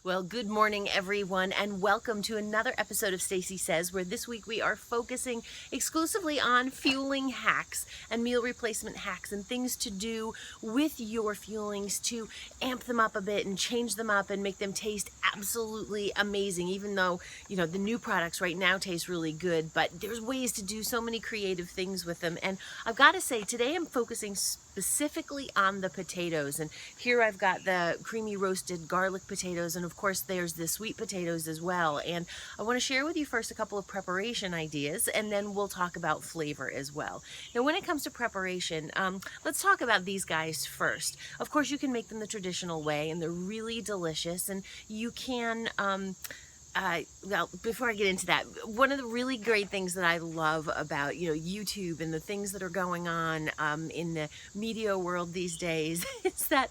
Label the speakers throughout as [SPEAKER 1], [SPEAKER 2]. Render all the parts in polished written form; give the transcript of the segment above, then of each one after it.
[SPEAKER 1] Well, good morning, everyone, and welcome to another episode of Stacey Says, where this week we are focusing exclusively on fueling hacks and meal replacement hacks and things to do with your fuelings to amp them up a bit and change them up and make them taste absolutely amazing, even though, the new products right now taste really good, but there's ways to do so many creative things with them. And I've got to say, today I'm focusing specifically on the potatoes, and here I've got the creamy roasted garlic potatoes, and of course there's the sweet potatoes as well. And I want to share with you first a couple of preparation ideas, and then we'll talk about flavor as well. Now, when it comes to preparation, let's talk about these guys first. Of course, you can make them the traditional way, and they're really delicious, and you can well, before I get into that, one of the really great things that I love about, YouTube and the things that are going on in the media world these days is that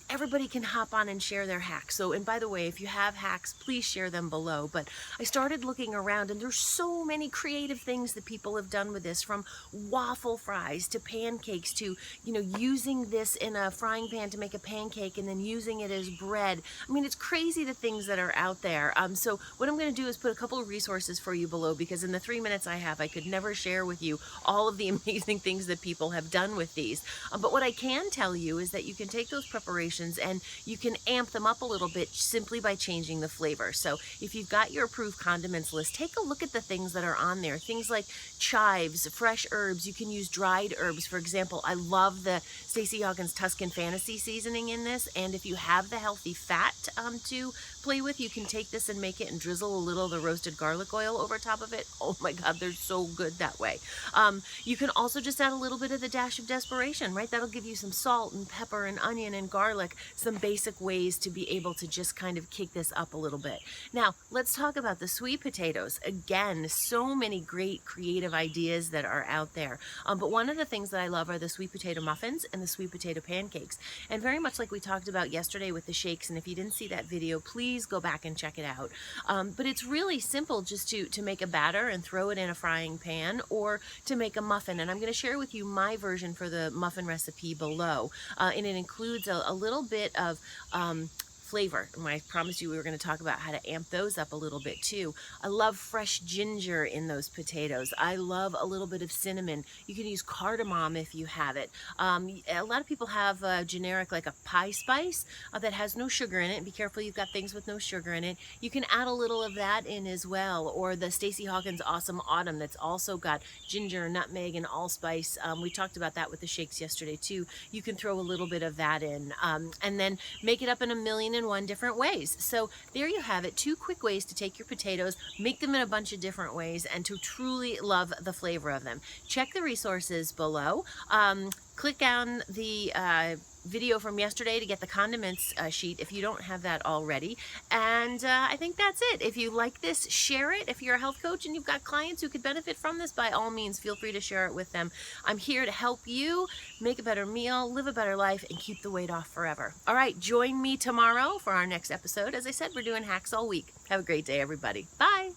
[SPEAKER 1] everybody can hop on and share their hacks. So, and by the way, if you have hacks, please share them below. But I started looking around, and there's so many creative things that people have done with this, from waffle fries to pancakes to, using this in a frying pan to make a pancake and then using it as bread. I mean, it's crazy the things that are out there. So what I'm going to do is put a couple of resources for you below, because in the 3 minutes I have, I could never share with you all of the amazing things that people have done with these. But what I can tell you is that you can take those preparations and you can amp them up a little bit simply by changing the flavor. So if you've got your approved condiments list, take a look at the things that are on there. Things like chives, fresh herbs. You can use dried herbs. For example, I love the Stacey Hawkins Tuscan Fantasy seasoning in this. And if you have the healthy fat to play with, you can take this and make it and drizzle a little of the roasted garlic oil over top of it. Oh my God, they're so good that way. You can also just add a little bit of the dash of desperation, right? That'll give you some salt and pepper and onion and garlic, some basic ways to be able to just kind of kick this up a little bit. Now, let's talk about the sweet potatoes. Again, so many great creative ideas that are out there. But one of the things that I love are the sweet potato muffins and the sweet potato pancakes. And very much like we talked about yesterday with the shakes, and if you didn't see that video, please go back and check it out. But it's really simple just to make a batter and throw it in a frying pan, or to make a muffin. And I'm going to share with you my version for the muffin recipe below. And it includes a little bit of flavor. And I promised you we were going to talk about how to amp those up a little bit too. I love fresh ginger in those potatoes. I love a little bit of cinnamon. You can use cardamom if you have it. A lot of people have a generic, like a pie spice that has no sugar in it. Be careful, you've got things with no sugar in it. You can add a little of that in as well. Or the Stacey Hawkins Awesome Autumn that's also got ginger, nutmeg, and allspice. We talked about that with the shakes yesterday too. You can throw a little bit of that in, and then make it up in a million and one different ways. So there you have it, 2 quick ways to take your potatoes, make them in a bunch of different ways, and to truly love the flavor of them. Check the resources below. Click on the video from yesterday to get the condiments sheet if you don't have that already. And I think that's it. If you like this, share it. If you're a health coach and you've got clients who could benefit from this, by all means, feel free to share it with them. I'm here to help you make a better meal, live a better life, and keep the weight off forever. All right, join me tomorrow for our next episode. As I said, we're doing hacks all week. Have a great day, everybody. Bye.